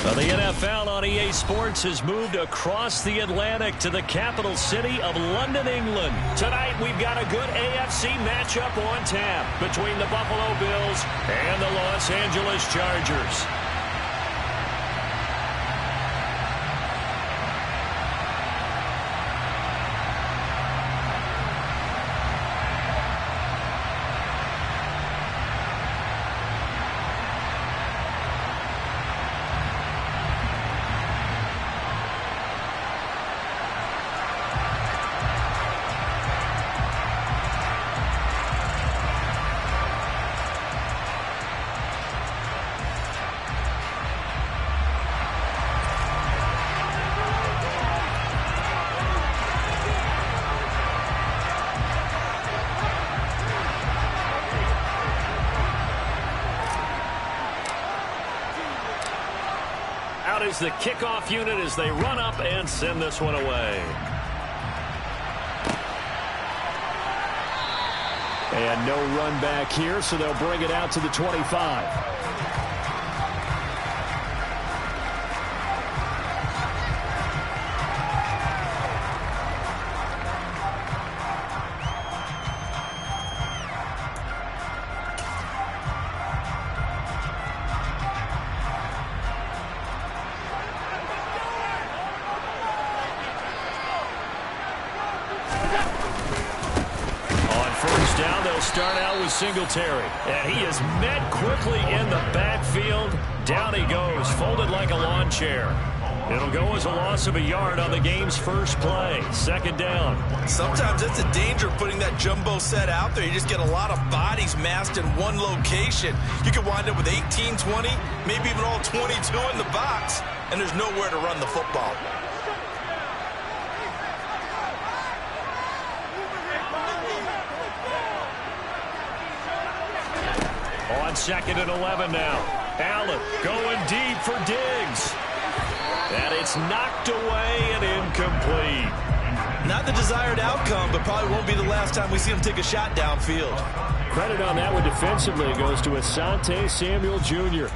Well, the NFL on EA Sports has moved across the Atlantic to the capital city of London, England. Tonight, we've got a good AFC matchup on tap between the Buffalo Bills and the Los Angeles Chargers. Out is the kickoff unit as they run up and send this one away. And no run back here, so they'll bring it out to the 25. Start out with Singletary, and he is met quickly in the backfield. Down he goes, folded like a lawn chair. It'll go as a loss of a yard on the game's first play. Second down. Sometimes it's a danger putting that jumbo set out there. You just get a lot of bodies massed in one location. You could wind up with 18, 20, maybe even all 22 in the box, and there's nowhere to run the football. On 2nd and 11 now. Allen going deep for Diggs. And it's knocked away and incomplete. Not the desired outcome, but probably won't be the last time we see him take a shot downfield. Credit on that one defensively goes to Asante Samuel Jr.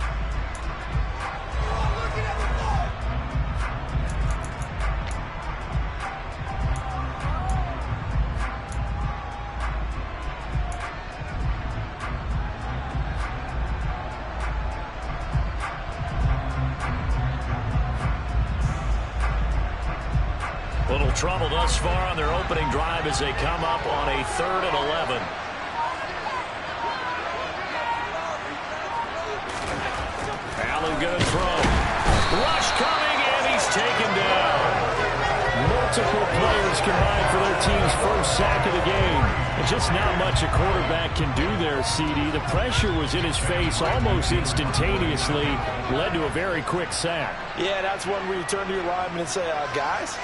Little trouble thus far on their opening drive as they come up on a 3rd and 11. Allen good throw. Rush coming, and he's taken down. Multiple players combined for their team's first sack of the game. And just not much a quarterback can do there, CD. The pressure was in his face almost instantaneously. Led to a very quick sack. Yeah, that's one where you turn to your lineman and say, guys,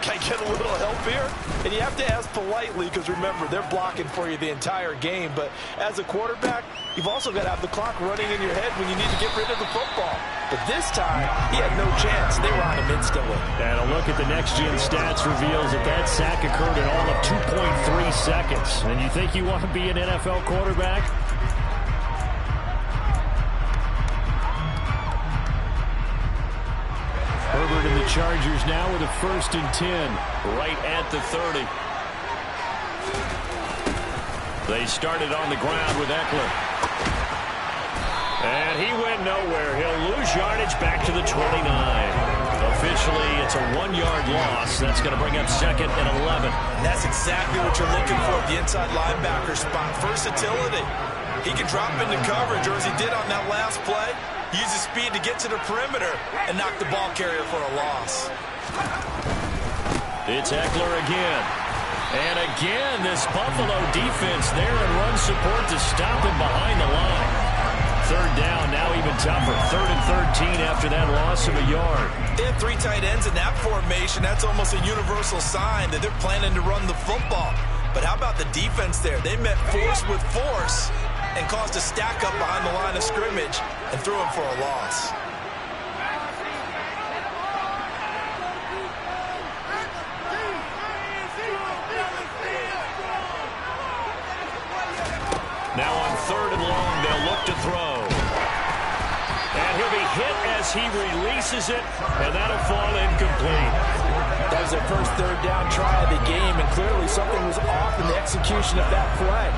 can I get a little help here? And you have to ask politely because, remember, they're blocking for you the entire game. But as a quarterback, you've also got to have the clock running in your head when you need to get rid of the football. But this time, he had no chance. They were on him instantly. And a look at the next-gen stats reveals that that sack occurred in all of 2.3 seconds. And you think you want to be an NFL quarterback? Herbert and the Chargers now with a 1st and 10, right at the 30. They started on the ground with Eckler. And he went nowhere. He'll lose yardage back to the 29. Officially, it's a 1-yard loss. That's going to bring up 2nd and 11. And that's exactly what you're looking for at the inside linebacker spot. Versatility. He can drop into coverage, or as he did on that last play, use his speed to get to the perimeter and knock the ball carrier for a loss. It's Eckler again. And again, this Buffalo defense there in run support to stop him behind the line. 3rd down, now even tougher. 3rd and 13 after that loss of a yard. They have 3 tight ends in that formation. That's almost a universal sign that they're planning to run the football. But how about the defense there? They met force with force and caused a stack up behind the line of scrimmage and threw him for a loss. Now on 3rd and long, they'll look to throw. And he'll be hit as as he releases it, and that'll fall incomplete. That was their first third down try of the game, and clearly something was off in the execution of that play.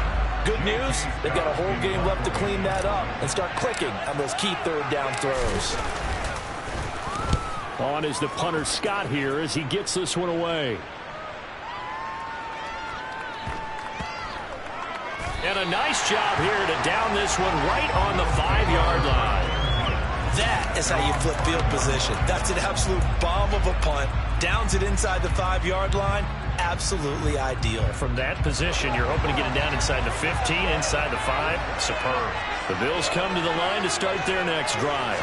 Good news, they've got a whole game left to clean that up and start clicking on those key third down throws. On is the punter Scott here as he gets this one away. And a nice job here to down this one right on the 5-yard line. That is how you flip field position. That's an absolute bomb of a punt. Downs it inside the 5-yard line. Absolutely ideal. From that position, you're hoping to get it down inside the 15, inside the 5. Superb. The Bills come to the line to start their next drive.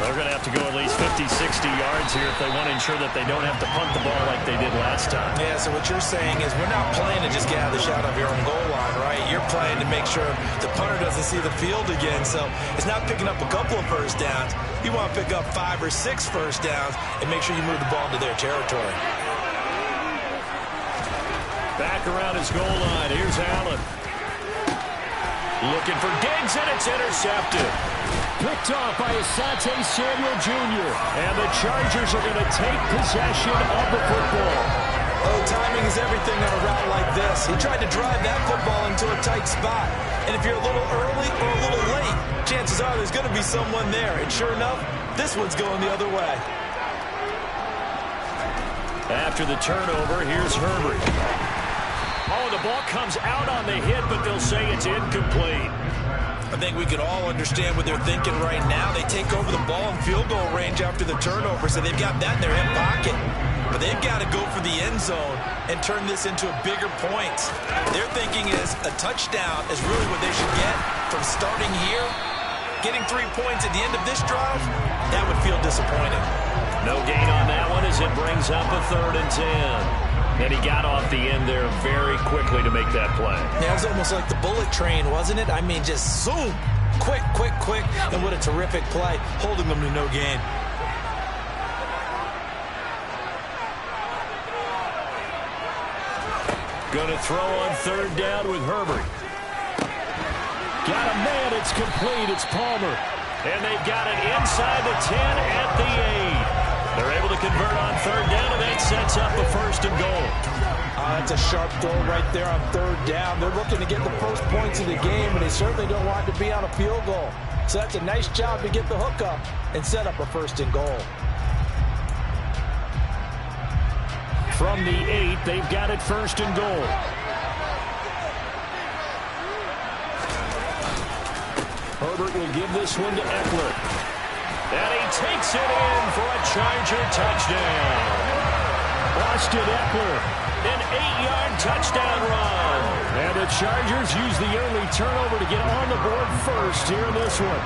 They're going to have to go at least 50, 60 yards here if they want to ensure that they don't have to punt the ball like they did last time. Yeah, so what you're saying is we're not playing to just get out of the shot of your own goal line, right? You're playing to make sure the punter doesn't see the field again. So it's not picking up a couple of first downs. You want to pick up 5 or 6 first downs and make sure you move the ball into their territory. Back around his goal line. Here's Allen. Looking for Diggs, and it's intercepted. Picked off by Asante Samuel Jr. And the Chargers are going to take possession of the football. Oh, timing is everything on a route like this. He tried to drive that football into a tight spot. And if you're a little early or a little late, chances are there's going to be someone there. And sure enough, this one's going the other way. After the turnover, here's Herbert. Oh, the ball comes out on the hit, but they'll say it's incomplete. I think we can all understand what they're thinking right now. They take over the ball in field goal range after the turnover, so they've got that in their hip pocket. But they've got to go for the end zone and turn this into a bigger point. Their thinking is a touchdown is really what they should get from starting here. Getting 3 points at the end of this drive, that would feel disappointing. No gain on that one as it brings up a 3rd and 10. And he got off the end there very quickly to make that play. Yeah, it was almost like the bullet train, wasn't it? I mean, just zoom. Quick, quick, quick. And what a terrific play, holding them to no gain. Going to throw on 3rd down with Herbert. Got a man. It's complete. It's Palmer. And they've got it inside the 10 at the 8. They're able to convert on 3rd down, and that sets up the 1st and goal. That's a sharp throw right there on 3rd down. They're looking to get the first points of the game, and they certainly don't want to be on a field goal. So that's a nice job to get the hook up and set up a 1st and goal. From the 8, they've got it 1st and goal. Herbert will give this one to Eckler. And he takes it in for a Charger touchdown. Austin Eckler, an 8-yard touchdown run. And the Chargers use the early turnover to get on the board first here in this one.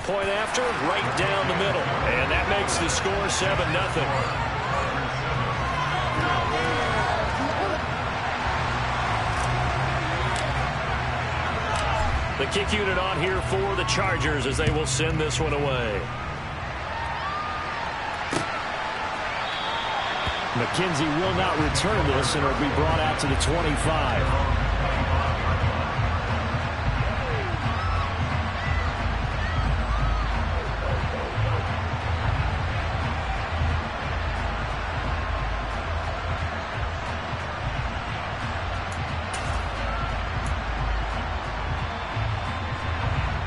Point after, right down the middle. And that makes the score 7-0. The kick unit on here for the Chargers as they will send this one away. McKenzie will not return this, and it'll be brought out to the 25.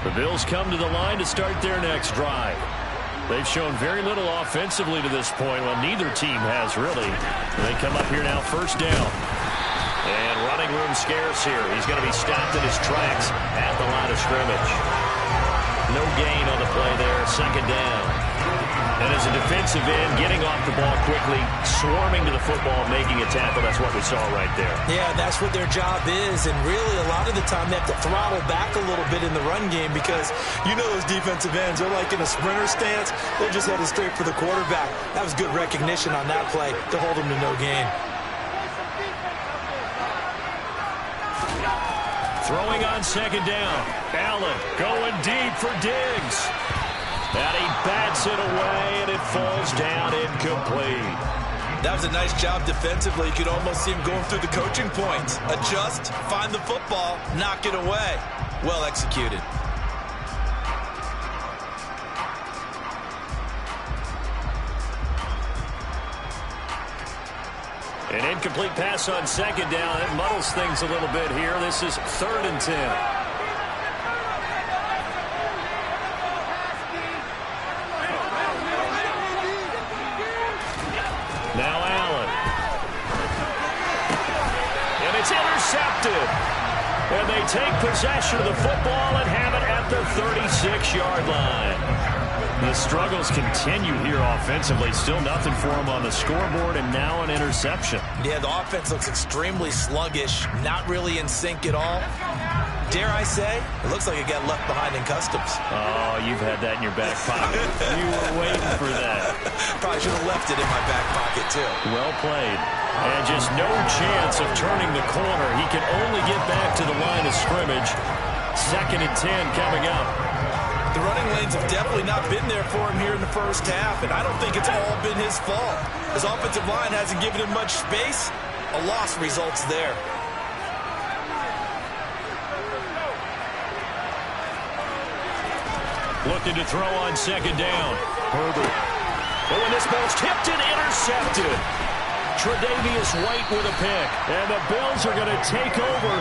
The Bills come to the line to start their next drive. They've shown very little offensively to this point. Well, neither team has really. They come up here now, 1st down. And running room scarce here. He's going to be stopped in his tracks at the line of scrimmage. No gain on the play there, 2nd down. And as a defensive end, getting off the ball quickly, swarming to the football, making a tackle. That's what we saw right there. Yeah, that's what their job is. And really, a lot of the time, they have to throttle back a little bit in the run game because you know those defensive ends, they're like in a sprinter stance. They're just headed straight for the quarterback. That was good recognition on that play to hold them to no gain. Throwing on 2nd down. Allen going deep for Diggs. And he bats it away, and it falls down incomplete. That was a nice job defensively. You could almost see him going through the coaching points. Adjust, find the football, knock it away. Well executed. An incomplete pass on second down. It muddles things a little bit here. This is 3rd and 10. Now Allen. And it's intercepted. And they take possession of the football and have it at the 36-yard line. The struggles continue here offensively. Still nothing for them on the scoreboard, and now an interception. Yeah, the offense looks extremely sluggish, not really in sync at all. Dare I say, it looks like it got left behind in customs. Oh, you've had that in your back pocket. You were waiting for that. Probably should have left it in my back pocket, too. Well played. And just no chance of turning the corner. He can only get back to the line of scrimmage. 2nd and 10 coming up. The running lanes have definitely not been there for him here in the first half, and I don't think it's all been his fault. His offensive line hasn't given him much space. A loss results there. Looking to throw on 2nd down. Herbert. Oh, and this ball's tipped and intercepted. Tre'Davious White with a pick. And the Bills are going to take over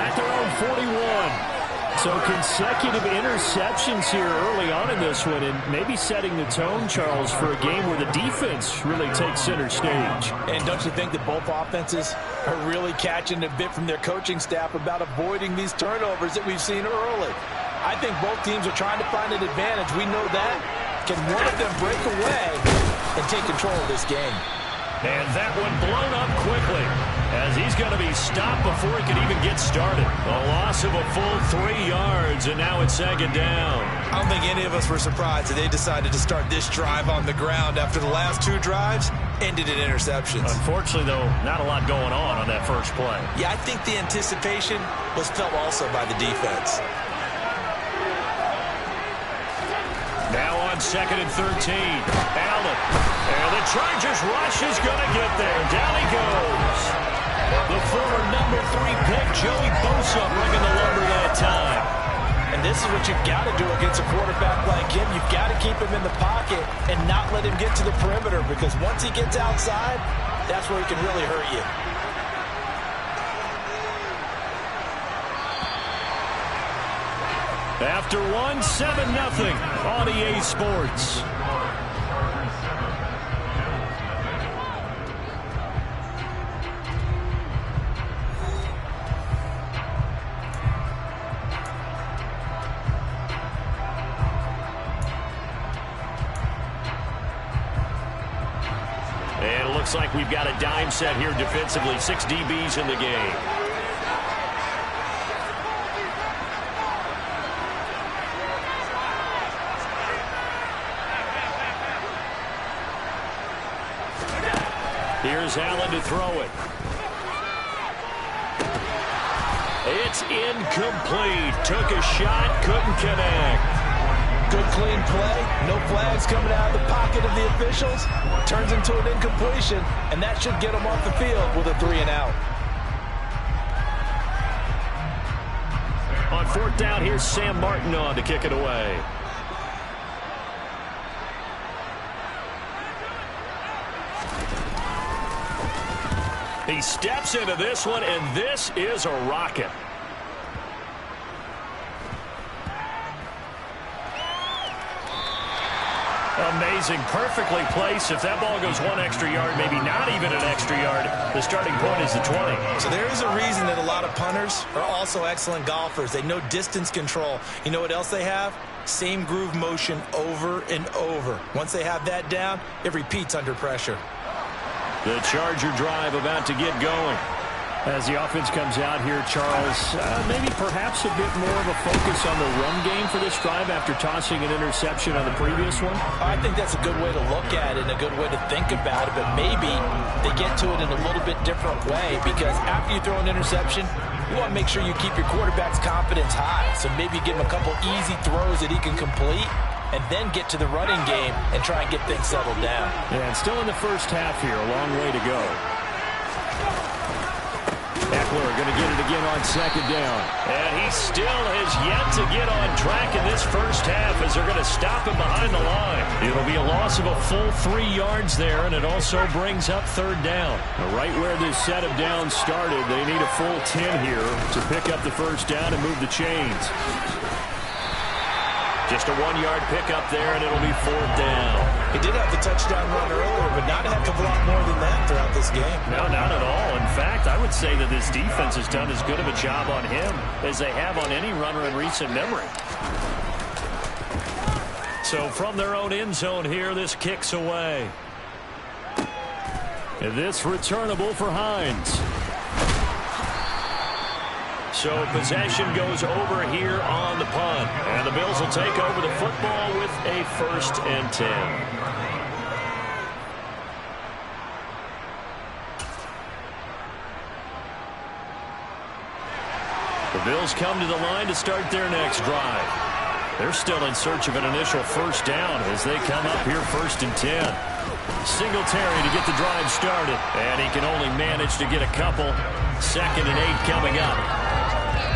at their own 41. So consecutive interceptions here early on in this one, and maybe setting the tone, Charles, for a game where the defense really takes center stage. And don't you think that both offenses are really catching a bit from their coaching staff about avoiding these turnovers that we've seen early? I think both teams are trying to find an advantage. We know that. Can one of them break away and take control of this game? And that one blown up quickly as he's going to be stopped before he can even get started. A loss of a full 3 yards, and now it's 2nd down. I don't think any of us were surprised that they decided to start this drive on the ground after the last 2 drives ended in interceptions. Unfortunately, though, not a lot going on that first play. Yeah, I think the anticipation was felt also by the defense. Now on 2nd and 13. Allen. And the Chargers rush is going to get there. Down he goes. The former number 3 pick, Joey Bosa, bringing the lumber that time. And this is what you've got to do against a quarterback like him. You've got to keep him in the pocket and not let him get to the perimeter, because once he gets outside, that's where he can really hurt you. After one, 7-0 on EA Sports. And it looks like we've got a dime set here defensively. 6 DBs in the game. Here's Allen to throw it. It's incomplete. Took a shot, couldn't connect. Good clean play. No flags coming out of the pocket of the officials. Turns into an incompletion, and that should get him off the field with a 3 and out. On 4th down, here's Sam Martin on to kick it away. He steps into this one, and this is a rocket. Amazing. Perfectly placed. If that ball goes 1 extra yard, maybe not even an extra yard, the starting point is the 20. So there is a reason that a lot of punters are also excellent golfers. They know distance control. You know what else they have? Same groove motion over and over. Once they have that down, it repeats under pressure. The Charger drive about to get going. As the offense comes out here, Charles, maybe perhaps a bit more of a focus on the run game for this drive after tossing an interception on the previous one? I think that's a good way to look at it and a good way to think about it, but maybe they get to it in a little bit different way, because after you throw an interception, you want to make sure you keep your quarterback's confidence high. So maybe give him a couple easy throws that he can complete, and then get to the running game and try and get things settled down. Yeah, and still in the first half here, a long way to go. Eckler going to get it again on second down. And he still has yet to get on track in this first half as they're going to stop him behind the line. It'll be a loss of a full 3 yards there, and it also brings up third down. Right where this set of downs started, they need a full 10 here to pick up the first down and move the chains. Just a 1-yard pickup there, and it'll be fourth down. He did have the touchdown run earlier, but not a heck of a lot more than that throughout this game. No, not at all. In fact, I would say that this defense has done as good of a job on him as they have on any runner in recent memory. So from their own end zone here, this kicks away. And this returnable for Hines. So possession goes over here on the punt. And the Bills will take over the football with a 1st and 10. The Bills come to the line to start their next drive. They're still in search of an initial first down as they come up here 1st and 10. Singletary to get the drive started. And he can only manage to get a couple. 2nd and 8 coming up.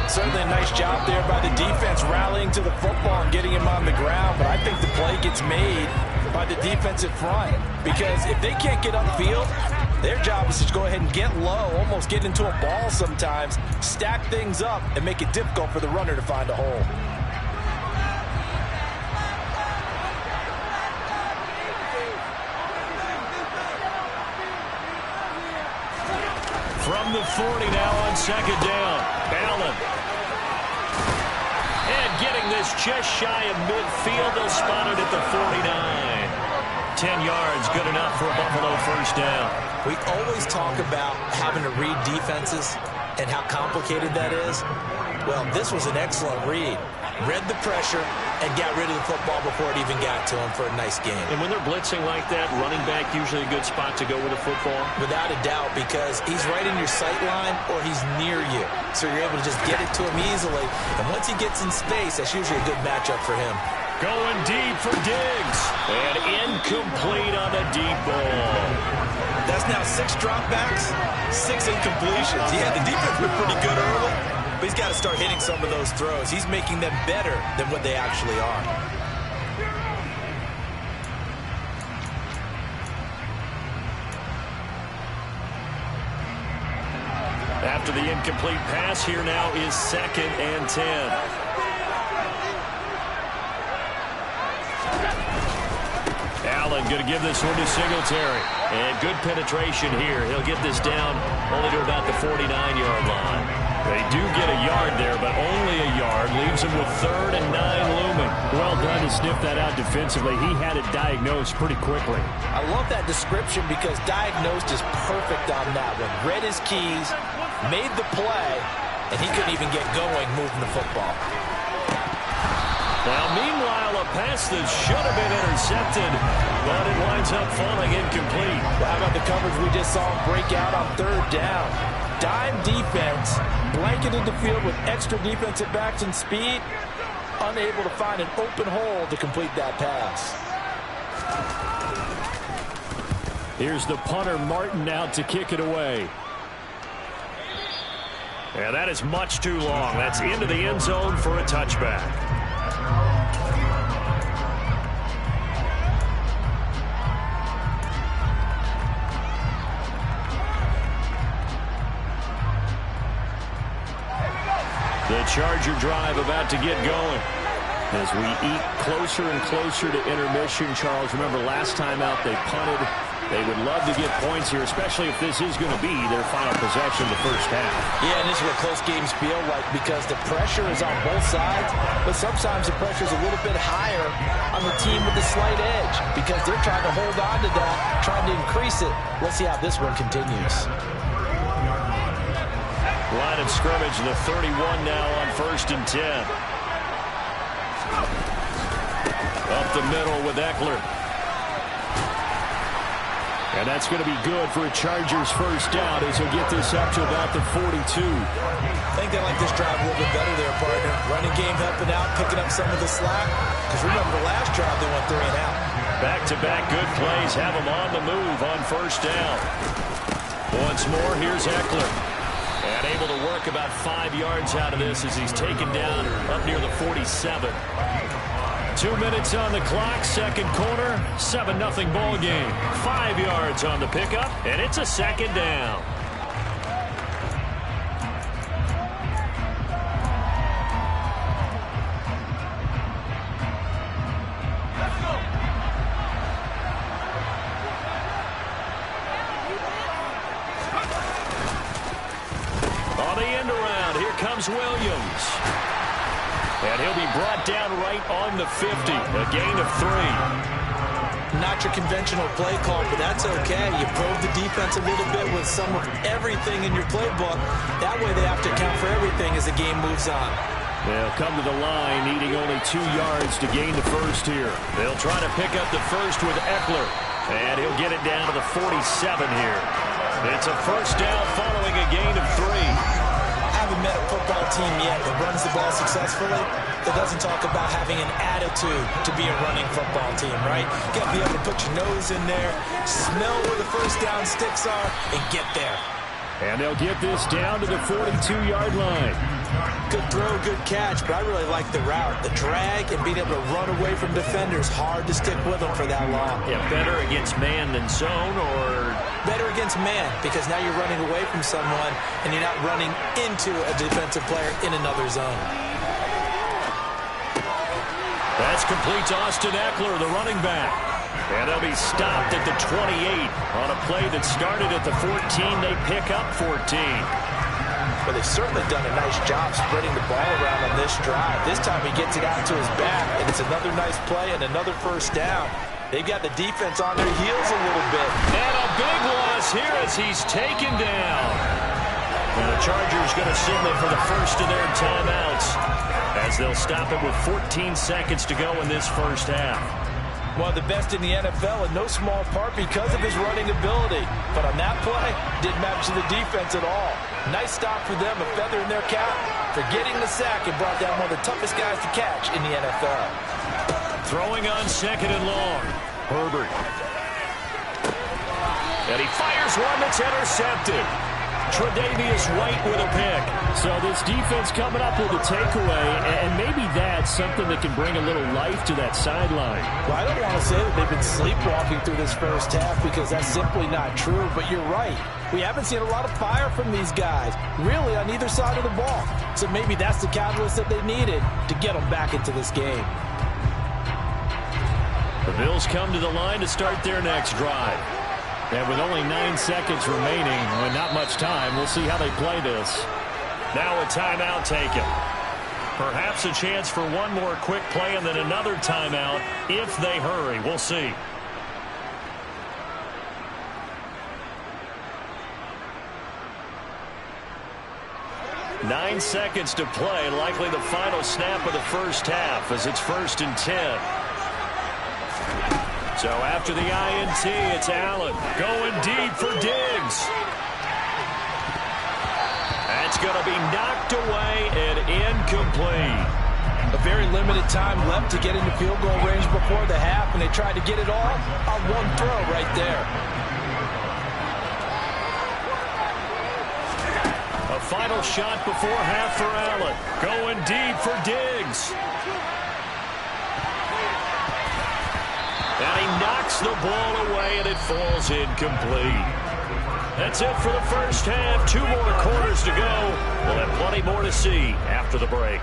Certainly a nice job there by the defense rallying to the football and getting him on the ground. But I think the play gets made by the defensive front. Because if they can't get upfield, their job is to go ahead and get low, almost get into a ball sometimes, stack things up, and make it difficult for the runner to find a hole. From the 40 now on second down. Allen. And getting this just shy of midfield. They'll spot it at the 49. 10 yards, good enough for a Buffalo first down. We always talk about having to read defenses and how complicated that is. Well, this was an excellent read. Read the pressure and got rid of the football before it even got to him for a nice game. And when they're blitzing like that, running back usually a good spot to go with the football? Without a doubt, because he's right in your sight line or he's near you. So you're able to just get it to him easily. And once he gets in space, that's usually a good matchup for him. Going deep for Diggs. And incomplete on the deep ball. That's now 6 dropbacks, 6 incompletions. Yeah, the defense has been pretty good early, but he's got to start hitting some of those throws. He's making them better than what they actually are. After the incomplete pass, here now is 2nd and 10. Allen going to give this one to Singletary. And good penetration here. He'll get this down only to about the 49-yard line. They do get a yard there, but only a yard. Leaves him with 3rd and 9 looming. Well done to sniff that out defensively. He had it diagnosed pretty quickly. I love that description because diagnosed is perfect on that one. Read his keys, made the play, and he couldn't even get going moving the football. Now, meanwhile, a pass that should have been intercepted, but it winds up falling incomplete. Well, how about the coverage we just saw him break out on 3rd down? Dime defense, blanketed the field with extra defensive backs and speed, unable to find an open hole to complete that pass. Here's the punter, Martin, out to kick it away. And that is much too long. That's into the end zone for a touchback. The Charger drive about to get going. As we eat closer and closer to intermission, Charles, remember last time out they punted. They would love to get points here, especially if this is going to be their final possession the first half. Yeah, and this is what close games feel like because the pressure is on both sides, but sometimes the pressure is a little bit higher on the team with the slight edge because they're trying to hold on to that, trying to increase it. Let's see how this one continues. Line of scrimmage, the 31 now on 1st and 10. Up the middle with Eckler. And that's going to be good for a Chargers first down as he'll get this up to about the 42. I think they like this drive a little bit better there, partner. Running game helping out, picking up some of the slack. Because remember, the last drive they went 3 and out. Back-to-back good plays have him on the move on first down. Once more, here's Eckler. And able to work about 5 yards out of this as he's taken down up near the 47. 2 minutes on the clock, second quarter, 7-0 ball game. 5 yards on the pickup, and it's a second down. On the end around, here comes Williams. And he'll be brought down right on the 50. A gain of 3. Not your conventional play call, but that's okay. You probe the defense a little bit with some of everything in your playbook. That way they have to account for everything as the game moves on. They'll come to the line needing only 2 yards to gain the first here. They'll try to pick up the first with Eckler. And he'll get it down to the 47 here. It's a first down following a gain of 3. I haven't met a football team yet that runs the ball successfully that doesn't talk about having an attitude to be a running football team, right? You got to be able to put your nose in there, smell where the first down sticks are, and get there. And they'll get this down to the 42-yard line. Good throw, good catch, but I really like the route. The drag and being able to run away from defenders, hard to stick with them for that long. Yeah, better against man than zone, or? Better against man, because now you're running away from someone and you're not running into a defensive player in another zone. That's complete to Austin Eckler, the running back. And they'll be stopped at the 28 on a play that started at the 14. They pick up 14. But they've certainly done a nice job spreading the ball around on this drive. This time he gets it out to his back, and it's another nice play and another first down. They've got the defense on their heels a little bit. And a big loss here as he's taken down. And the Chargers going to signal for the first of their timeouts as they'll stop it with 14 seconds to go in this first half. One of the best in the NFL in no small part because of his running ability. But on that play, didn't match the defense at all. Nice stop for them, a feather in their cap for getting the sack and brought down one of the toughest guys to catch in the NFL. Throwing on second and long. Herbert. And he fires one that's intercepted. Tre'Davious White with a pick. So this defense coming up with a takeaway, and maybe that's something that can bring a little life to that sideline. Well, I don't want to say that they've been sleepwalking through this first half because that's simply not true, but you're right. We haven't seen a lot of fire from these guys, really on either side of the ball. So maybe that's the catalyst that they needed to get them back into this game. The Bills come to the line to start their next drive. And with only 9 seconds remaining, and not much time, we'll see how they play this. Now a timeout taken. Perhaps a chance for one more quick play and then another timeout if they hurry. We'll see. Nine seconds to play, likely the final snap of the first half as it's 1st and 10. So after the INT, it's Allen going deep for Diggs. That's going to be knocked away and incomplete. A very limited time left to get into field goal range before the half, and they tried to get it all on one throw right there. A final shot before half for Allen. Going deep for Diggs. And he knocks the ball away, and it falls incomplete. That's it for the first half. 2 more quarters to go. We'll have plenty more to see after the break.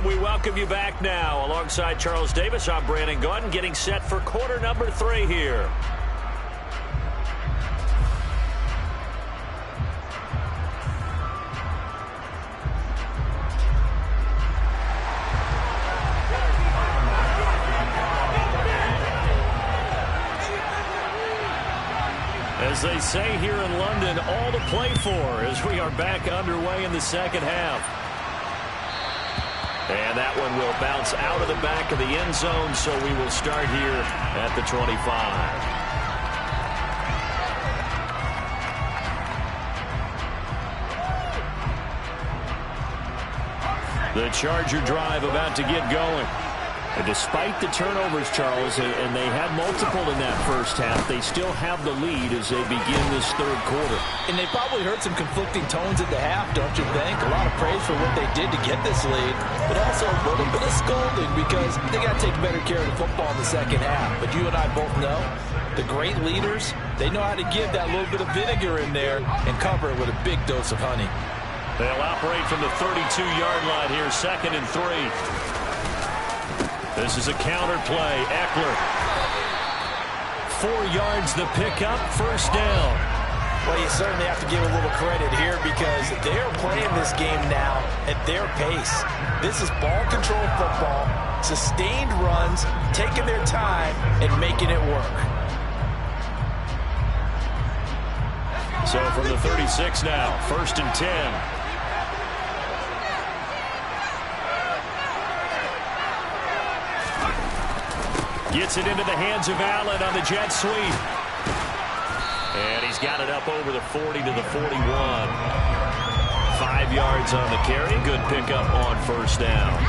We welcome you back now. Alongside Charles Davis, I'm Brandon Gunn, getting set for quarter number 3 here. As they say here in London, all to play for as we are back underway in the second half. And that one will bounce out of the back of the end zone, so we will start here at the 25. The Charger drive about to get going. And despite the turnovers, Charles, and they had multiple in that first half, they still have the lead as they begin this third quarter. And they probably heard some conflicting tones at the half, don't you think? A lot of praise for what they did to get this lead, but also a little bit of scolding because they got to take better care of the football in the second half. But you and I both know the great leaders, they know how to give that little bit of vinegar in there and cover it with a big dose of honey. They'll operate from the 32-yard line here, 2nd and 3. This is a counter play. Eckler. 4 yards the pickup, first down. Well, you certainly have to give a little credit here because they're playing this game now at their pace. This is ball control football, sustained runs, taking their time and making it work. So from the 36 now, 1st and 10. Gets it into the hands of Allen on the jet sweep. And he's got it up over the 40 to the 41. 5 yards on the carry. Good pickup on first down.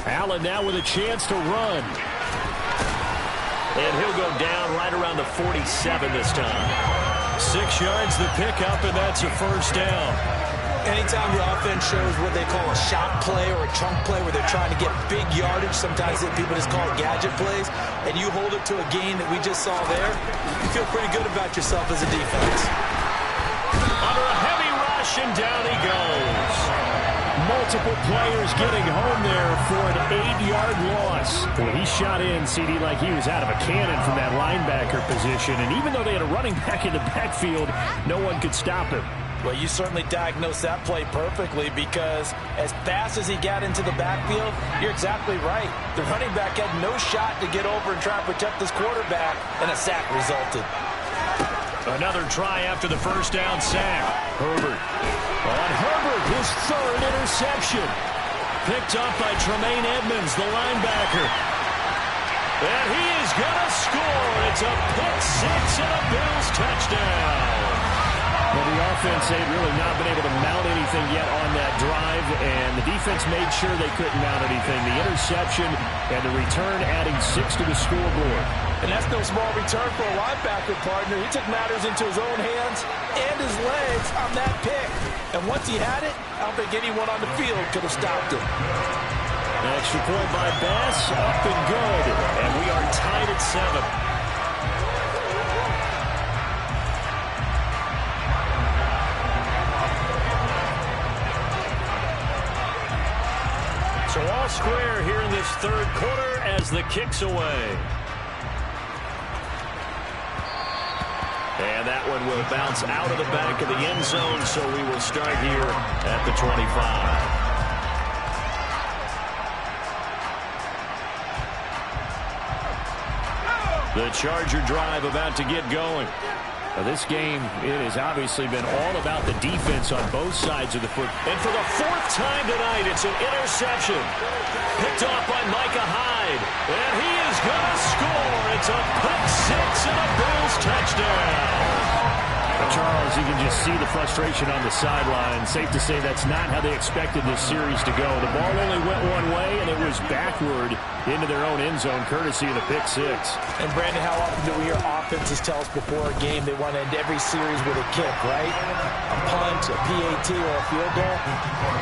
Allen now with a chance to run. And he'll go down right around the 47 this time. 6 yards the pickup, and that's a first down. Anytime your offense shows what they call a shot play or a chunk play where they're trying to get big yardage, sometimes people just call it gadget plays, and you hold it to a gain that we just saw there, you feel pretty good about yourself as a defense. Under a heavy rush, and down he goes. Multiple players getting home there for an 8-yard loss. Boy, he shot in, CD, like he was out of a cannon from that linebacker position. And even though they had a running back in the backfield, no one could stop him. Well, you certainly diagnosed that play perfectly because as fast as he got into the backfield, you're exactly right. The running back had no shot to get over and try and protect his quarterback, and a sack resulted. Another try after the first down sack. Herbert. On Herbert, his 3rd interception. Picked up by Tremaine Edmonds, the linebacker. And he is going to score. It's a pick 6 and a Bills touchdown. Well, the offense, they'd really not been able to mount anything yet on that drive, and the defense made sure they couldn't mount anything. The interception and the return adding 6 to the scoreboard. And that's no small return for a linebacker, partner. He took matters into his own hands and his legs on that pick. And once he had it, I don't think anyone on the field could have stopped him. An extra point by Bass, up and good. And we are tied at 7. So all square here in this third quarter as the kick's away. And that one will bounce out of the back of the end zone, so we will start here at the 25. The Charger drive about to get going. Now this game, it has obviously been all about the defense on both sides of the foot. And for the 4th time tonight, it's an interception. Picked off by Micah Hyde. And he is going to score. It's a pick 6 and a Bills touchdown. Charles, you can just see the frustration on the sideline. Safe to say that's not how they expected this series to go. The ball only went one way, and it was backward into their own end zone, courtesy of the pick 6. And, Brandon, how often do we hear offenses tell us before a game they want to end every series with a kick, right? A punt, a PAT, or a field goal.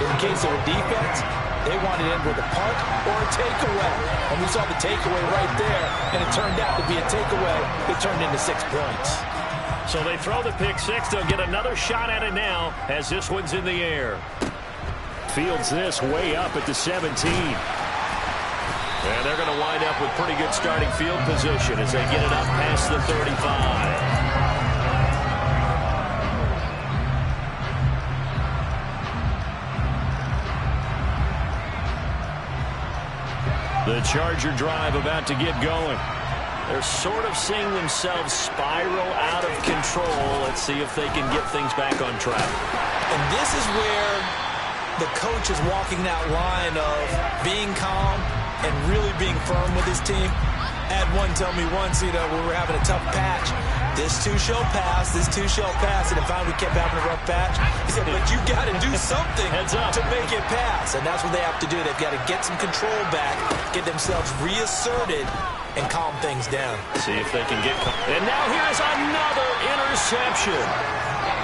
In the case of a defense, they want to end with a punt or a takeaway. And we saw the takeaway right there, and it turned out to be a takeaway that turned into 6 points. So they throw the pick 6. They'll get another shot at it now as this one's in the air. Fields this way up at the 17. And they're going to wind up with pretty good starting field position as they get it up past the 35. The Charger drive about to get going. They're sort of seeing themselves spiral out of control. Let's see if they can get things back on track. And this is where the coach is walking that line of being calm and really being firm with his team. I had one tell me once, we were having a tough patch. This too shall pass, this too shall pass. And if we kept having a rough patch, he said, but you got to do something to make it pass. And that's what they have to do. They've got to get some control back, get themselves reasserted, and calm things down. See if they can get... And now here's another interception.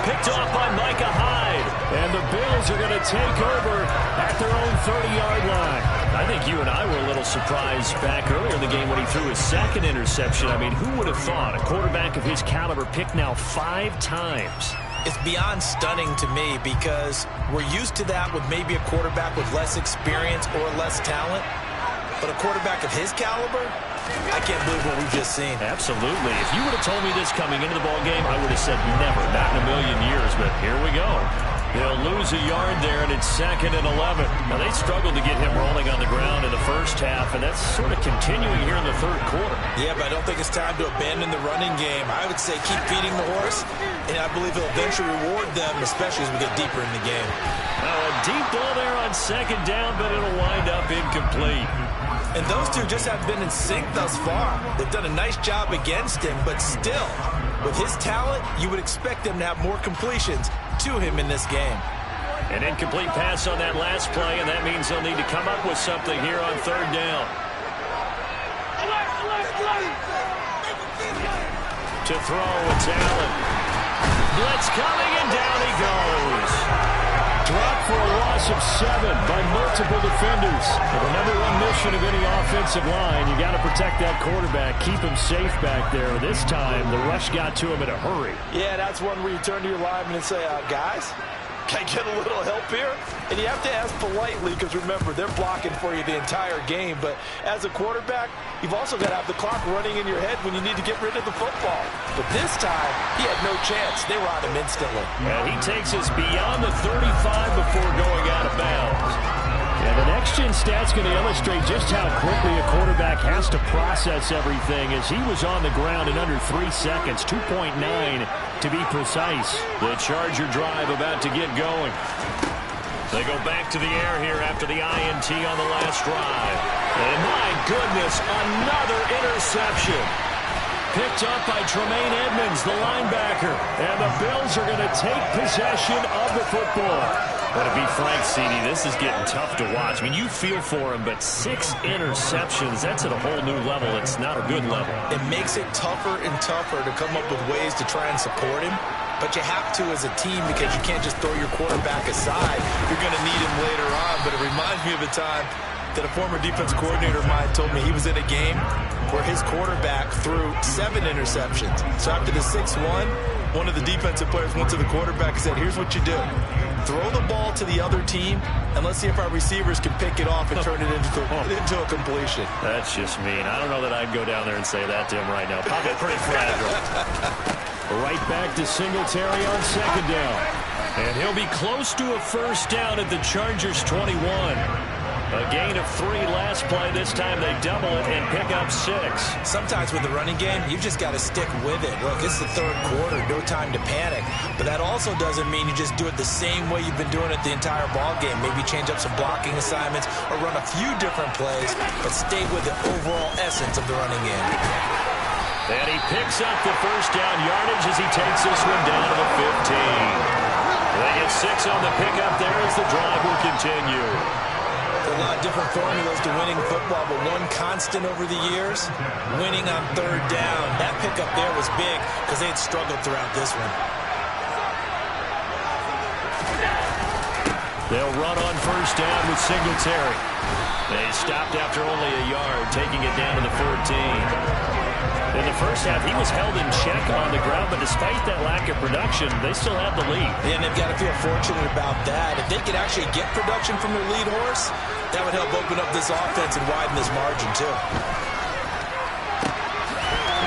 Picked off by Micah Hyde. And the Bills are going to take over at their own 30-yard line. I think you and I were a little surprised back earlier in the game when he threw his second interception. I mean, who would have thought a quarterback of his caliber picked now 5 times? It's beyond stunning to me because we're used to that with maybe a quarterback with less experience or less talent. But a quarterback of his caliber, I can't believe what we've just seen. Absolutely. If you would have told me this coming into the ballgame, I would have said never, not in a million years. But here we go. They'll lose a yard there, and it's 2nd and 11. Now, they struggled to get him rolling on the ground in the first half, and that's sort of continuing here in the third quarter. Yeah, but I don't think it's time to abandon the running game. I would say keep feeding the horse, and I believe he'll eventually reward them, especially as we get deeper in the game. Now, a deep ball there on 2nd down, but it'll wind up incomplete. And those two just have been in sync thus far. They've done a nice job against him, but still, with his talent, you would expect them to have more completions to him in this game. An incomplete pass on that last play, and that means they'll need to come up with something here on 3rd down. To throw, it's Allen. Blitz coming, and down he goes. Dropped for a loss of 7 by multiple defenders. The number one mission of any offensive line, you got to protect that quarterback, keep him safe back there. This time, the rush got to him in a hurry. Yeah, that's one where you turn to your lineman and say, guys, can I get a little help here? And you have to ask politely because, remember, they're blocking for you the entire game. But as a quarterback, you've also got to have the clock running in your head when you need to get rid of the football. But this time, he had no chance. They were on him instantly. And he takes us beyond the 35 before going out of bounds. And the next-gen stat's going to illustrate just how quickly a quarterback has to process everything as he was on the ground in under 3 seconds, 2.9 to be precise. The Charger drive about to get going. They go back to the air here after the INT on the last drive. And my goodness, another interception. Picked up by Tremaine Edmonds, the linebacker. And the Bills are going to take possession of the football. But to be frank, CD, this is getting tough to watch. I mean, you feel for him, but 6 interceptions, that's at a whole new level. It's not a good level. It makes it tougher and tougher to come up with ways to try and support him. But you have to as a team because you can't just throw your quarterback aside. You're going to need him later on. But it reminds me of a time that a former defense coordinator of mine told me he was in a game where his quarterback threw 7 interceptions. So after the 6-1, one of the defensive players went to the quarterback and said, here's what you do. Throw the ball to the other team, and let's see if our receivers can pick it off and turn it into a completion. That's just mean. I don't know that I'd go down there and say that to him right now. Probably pretty fragile. Right back to Singletary on 2nd down. And he'll be close to a first down at the Chargers 21. A gain of 3 last play. This time they double it and pick up 6. Sometimes with the running game, you just got to stick with it. Look, it's the 3rd quarter, no time to panic. But that also doesn't mean you just do it the same way you've been doing it the entire ball game. Maybe change up some blocking assignments or run a few different plays, but stay with the overall essence of the running game. And he picks up the first down yardage as he takes this one down to the 15. They get 6 on the pickup there as the drive will continue. A lot of different formulas to winning football, but one constant over the years, winning on 3rd down. That pickup there was big because they had struggled throughout this one. They'll run on first down with Singletary. They stopped after only a yard, taking it down to the 14. In the first half, he was held in check on the ground, but despite that lack of production, they still have the lead. And they've got to feel fortunate about that. If they could actually get production from their lead horse, that would help open up this offense and widen this margin, too.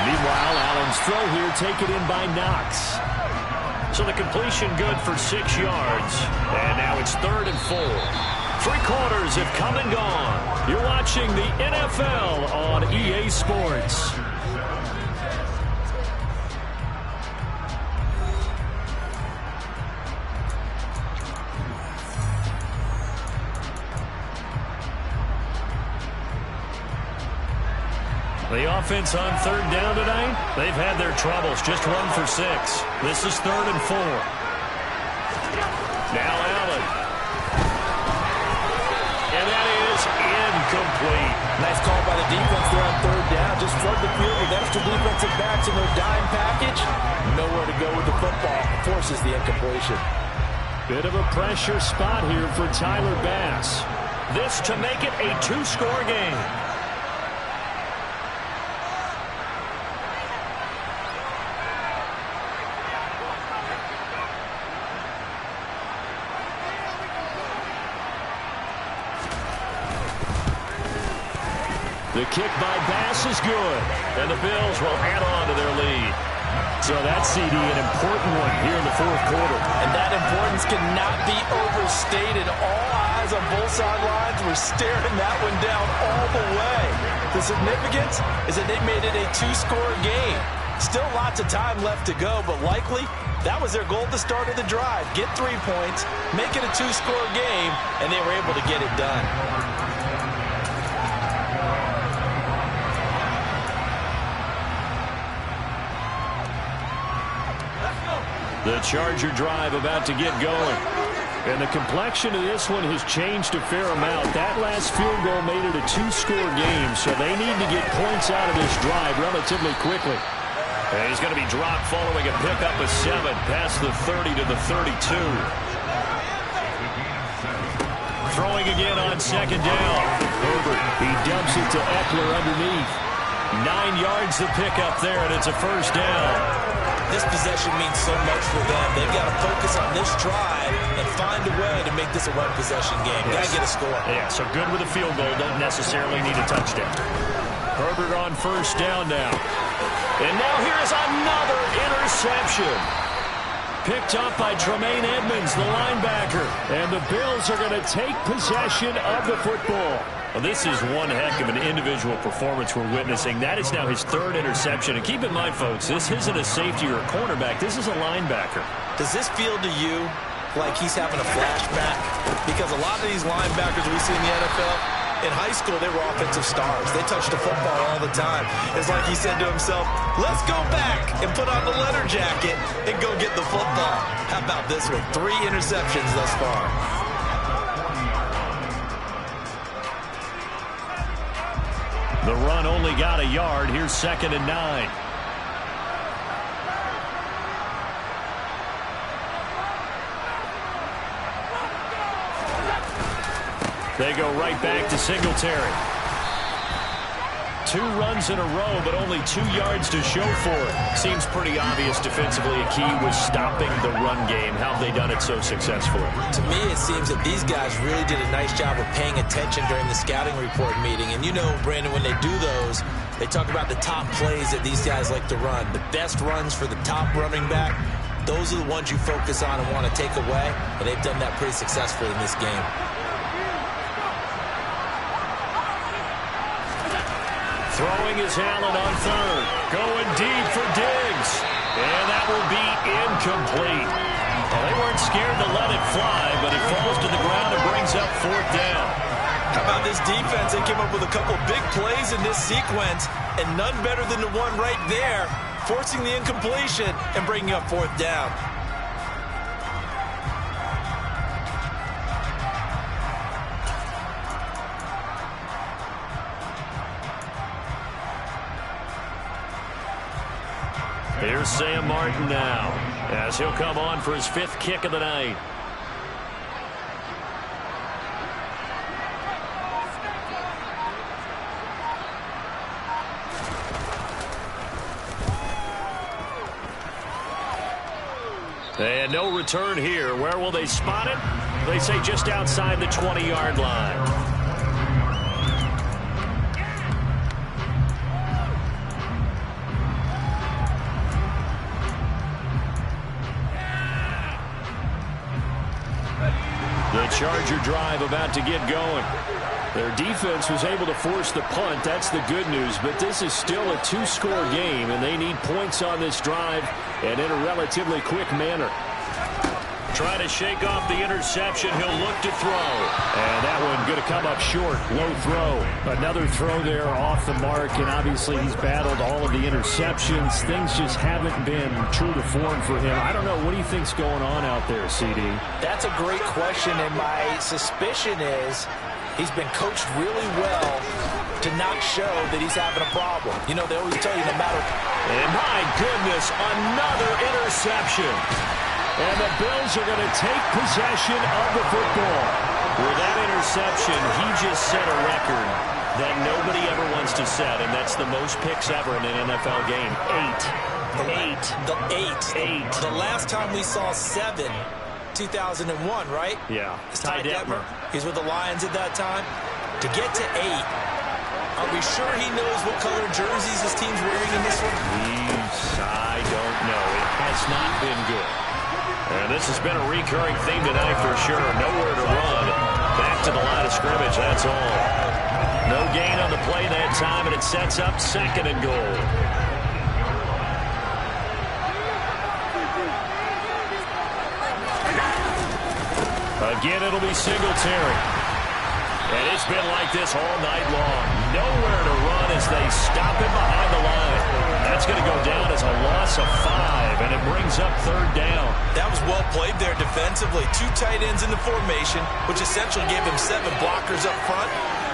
Meanwhile, Allen's throw here taken in by Knox. So the completion good for 6 yards. And now it's 3rd and 4. 3 quarters have come and gone. You're watching the NFL on EA Sports. The offense on 3rd down tonight, they've had their troubles. Just 1 for 6. This is 3rd and 4. Now Allen. And that is incomplete. Nice call by the defense there on 3rd down. Just flood the field with extra defensive backs in their dime package. Nowhere to go with the football. Forces the incompletion. Bit of a pressure spot here for Tyler Bass. This to make it a 2-score game. The kick by Bass is good, and the Bills will add on to their lead. So that's, CD, an important one here in the 4th quarter. And that importance cannot be overstated. All eyes on both sidelines were staring that one down all the way. The significance is that they made it a 2-score game. Still lots of time left to go, but likely that was their goal at the start of the drive. Get 3 points, make it a 2-score game, and they were able to get it done. The Charger drive about to get going. And the complexion of this one has changed a fair amount. That last field goal made it a 2-score game, so they need to get points out of this drive relatively quickly. And he's going to be dropped following a pickup of 7 past the 30 to the 32. Throwing again on 2nd down. Herbert, he dumps it to Eckler underneath. 9 yards to pick up there, and it's a 1st down. This possession means so much for them. They've got to focus on this drive and find a way to make this a one-possession game. Got to get a score. Yeah, so good with a field goal. Don't necessarily need a touchdown. Herbert on 1st down now. And now here's another interception. Picked up by Tremaine Edmonds, the linebacker. And the Bills are going to take possession of the football. Well, this is one heck of an individual performance we're witnessing. That is now his 3rd interception. And keep in mind, folks, this isn't a safety or a cornerback. This is a linebacker. Does this feel to you like he's having a flashback? Because a lot of these linebackers we see in the NFL, in high school, they were offensive stars. They touched the football all the time. It's like he said to himself, let's go back and put on the leather jacket and go get the football. How about this one? 3 interceptions thus far. The run only got a yard. Here's 2nd and 9. They go right back to Singletary. 2 runs in a row, but only 2 yards to show for it. Seems pretty obvious defensively a key was stopping the run game. How have they done it so successfully? To me, it seems that these guys really did a nice job of paying attention during the scouting report meeting. And you know, Brandon, when they do those, they talk about the top plays that these guys like to run. The best runs for the top running back, those are the ones you focus on and want to take away. And they've done that pretty successfully in this game. Throwing is Allen on 3rd. Going deep for Diggs. And that will be incomplete. Well, they weren't scared to let it fly, but it falls to the ground and brings up 4th down. How about this defense? They came up with a couple big plays in this sequence, and none better than the one right there, forcing the incompletion and bringing up 4th down. Here's Sam Martin now, as he'll come on for his 5th kick of the night. And no return here. Where will they spot it? They say just outside the 20-yard line. The Charger drive about to get going. Their defense was able to force the punt. That's the good news. But this is still a two-score game, and they need points on this drive and in a relatively quick manner. Trying to shake off the interception. He'll look to throw. And that one going to come up short. Low throw. Another throw there off the mark. And obviously he's battled all of the interceptions. Things just haven't been true to form for him. I don't know. What do you think's going on out there, CD? That's a great question. And my suspicion is he's been coached really well to not show that he's having a problem. You know, they always tell you no matter. And my goodness, another interception. And the Bills are going to take possession of the football. With that interception, he just set a record that nobody ever wants to set, and that's the most picks ever in an NFL game. Eight. The last time we saw 7, 2001, right? Yeah. It's Ty Detmer. He's with the Lions at that time. To get to 8, are we sure he knows what color jerseys his team's wearing in this one? I don't know. It has not been good. And this has been a recurring theme tonight for sure. Nowhere to run. Back to the line of scrimmage, that's all. No gain on the play that time, and it sets up 2nd and goal. Again, it'll be Singletary. And it's been like this all night long. Nowhere to run as they stop him behind the line. That's going to go down as a loss of 5, and it brings up 3rd down. That was well played there defensively. 2 tight ends in the formation, which essentially gave him 7 blockers up front.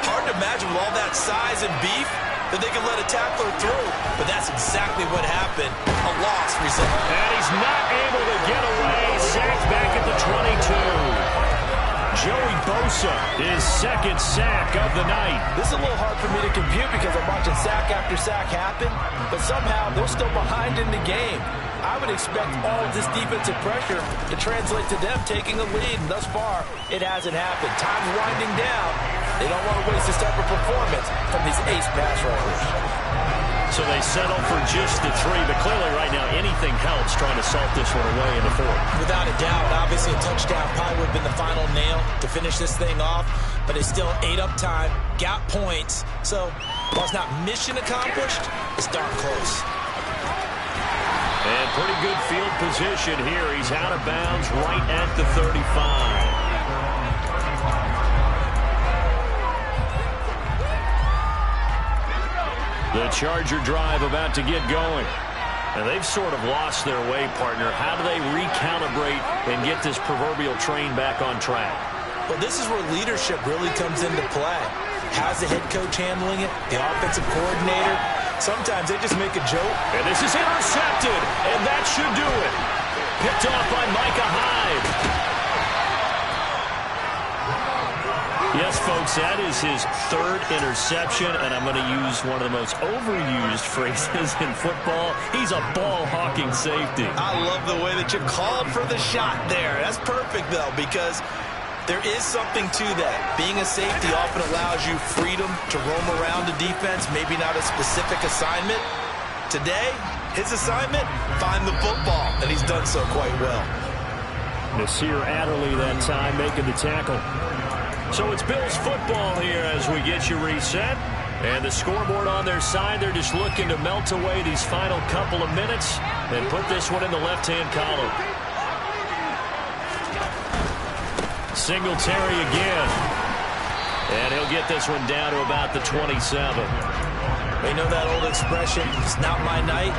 Hard to imagine with all that size and beef that they could let a tackler through. But that's exactly what happened. A loss result. And he's not able to get away. Sacked back at the 22. Joey Bosa, his 2nd sack of the night. This is a little hard for me to compute because I'm watching sack after sack happen, but somehow they're still behind in the game. I would expect all of this defensive pressure to translate to them taking a lead, and thus far, it hasn't happened. Time's winding down. They don't want to waste this type of performance from these ace pass rushers. So they settle for just the 3, but clearly right now anything helps trying to salt this one away in the 4th. Without a doubt, obviously a touchdown probably would have been the final nail to finish this thing off, but it's still ate up time, got points, so while it's not mission accomplished, it's darn close. And pretty good field position here. He's out of bounds right at the 35. The Charger drive about to get going. And they've sort of lost their way, partner. How do they recalibrate and get this proverbial train back on track? Well, this is where leadership really comes into play. How's the head coach handling it? The offensive coordinator? Sometimes they just make a joke. And this is intercepted, and that should do it. Picked off by Micah Hyde. Yes, folks, that is his 3rd interception, and I'm going to use one of the most overused phrases in football. He's a ball-hawking safety. I love the way that you called for the shot there. That's perfect, though, because there is something to that. Being a safety often allows you freedom to roam around the defense, maybe not a specific assignment. Today, his assignment, find the football, and he's done so quite well. Nasir Adderley that time making the tackle. So it's Bills football here as we get you reset. And the scoreboard on their side, they're just looking to melt away these final couple of minutes and put this one in the left-hand column. Singletary again. And he'll get this one down to about the 27. They know that old expression, it's not my night.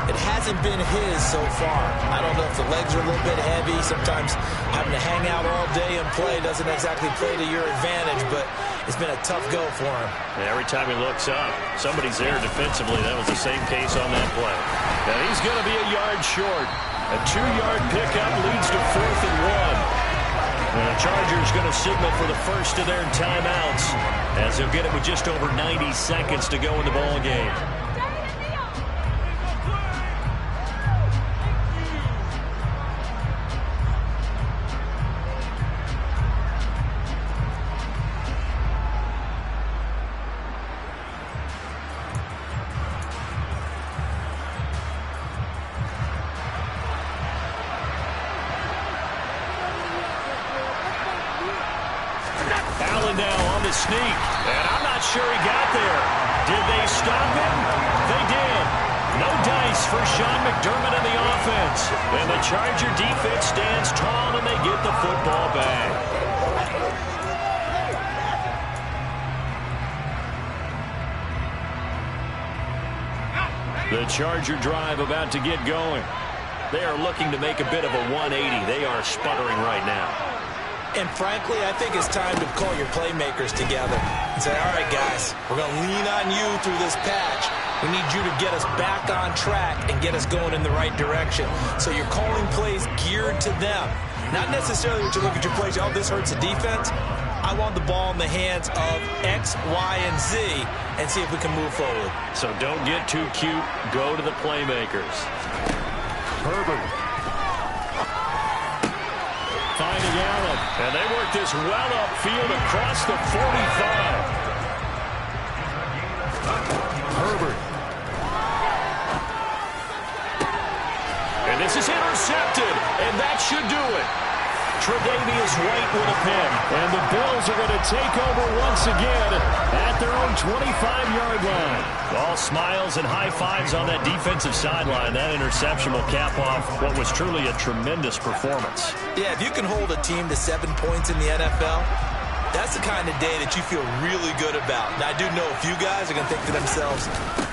It hasn't been his so far. I don't know if the legs are a little bit heavy. Sometimes having to hang out all day and play doesn't exactly play to your advantage, but it's been a tough go for him. And every time he looks up, somebody's there defensively. That was the same case on that play. Now he's going to be a yard short. A 2-yard pickup leads to 4th and 1. And the Chargers going to signal for the first of their timeouts as they'll get it with just over 90 seconds to go in the ball game. Allen now on the sneak. And I'm not sure he got there. Did they stop him? They did. No dice for Sean McDermott and the offense. And the Charger defense stands tall and they get the football back. The Charger drive about to get going. They are looking to make a bit of a 180. They are sputtering right now. And frankly, I think it's time to call your playmakers together and say, all right, guys, we're going to lean on you through this patch. We need you to get us back on track and get us going in the right direction. So you're calling plays geared to them. Not necessarily that you look at your plays, oh, this hurts the defense. I want the ball in the hands of X, Y, and Z and see if we can move forward. So don't get too cute. Go to the playmakers. Herbert. Finding Allen. And they work this well upfield across the 45. Herbert. And this is intercepted. And that should do it. Tre'Davious White with a pin. And the Bills are going to take over once again at their own 25-yard line. All smiles and high fives on that defensive sideline. That interception will cap off what was truly a tremendous performance. Yeah, if you can hold a team to 7 points in the NFL, that's the kind of day that you feel really good about. Now, I do know a few guys are going to think to themselves,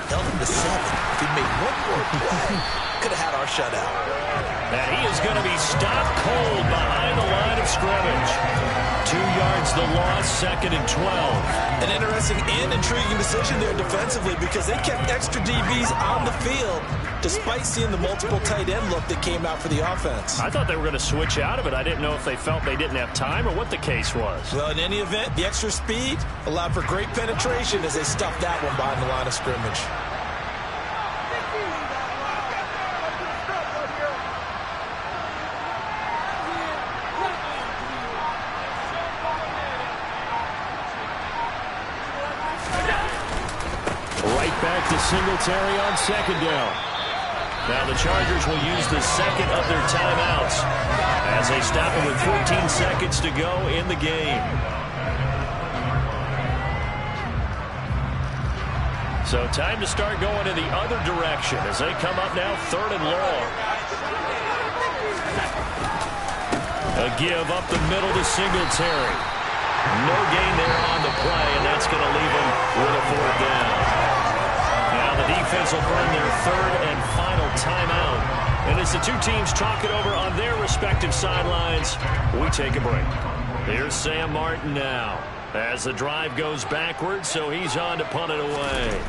held him to 7. If he'd made one more play, could have had our shutout. And he is going to be stopped cold behind the line of scrimmage. 2 yards the loss, 2nd and 12. An interesting and intriguing decision there defensively because they kept extra DBs on the field despite seeing the multiple tight end look that came out for the offense. I thought they were going to switch out of it. I didn't know if they felt they didn't have time or what the case was. Well, in any event, the extra speed allowed for great penetration as they stuffed that one behind the line of scrimmage. Back to Singletary on 2nd down. Now the Chargers will use the 2nd of their timeouts as they stop him with 14 seconds to go in the game. So time to start going in the other direction as they come up now 3rd and long. A give up the middle to Singletary. No gain there on the play, and that's going to leave him with a 4th down. Now the defense will burn their 3rd and final timeout. And as the two teams talk it over on their respective sidelines, we take a break. Here's Sam Martin now as the drive goes backwards, so he's on to punt it away.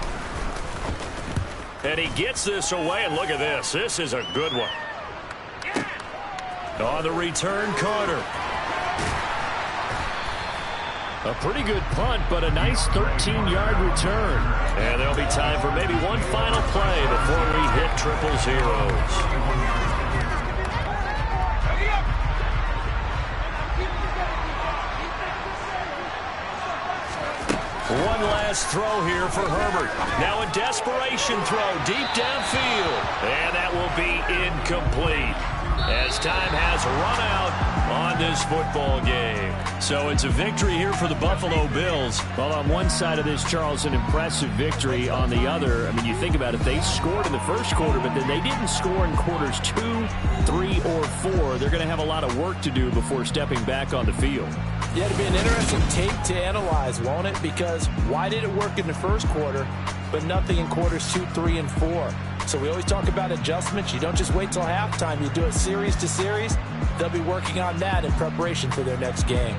And he gets this away, and look at this. This is a good one. On the return, Carter. A pretty good punt, but a nice 13-yard return. And there'll be time for maybe one final play before we hit triple zeros. One last throw here for Herbert. Now a desperation throw deep downfield. And that will be incomplete as time has run out on this football game. So it's a victory here for the Buffalo Bills. Well, on one side of this, Charles, an impressive victory. On the other, I mean, you think about it, they scored in the first quarter, but then they didn't score in quarters 2, 3, or 4. They're going to have a lot of work to do before stepping back on the field. Yeah, it'll be an interesting tape to analyze, won't it? Because why did it work in the first quarter, but nothing in quarters 2, 3, and 4? So we always talk about adjustments. You don't just wait till halftime. You do it series to series. They'll be working on that in preparation for their next game.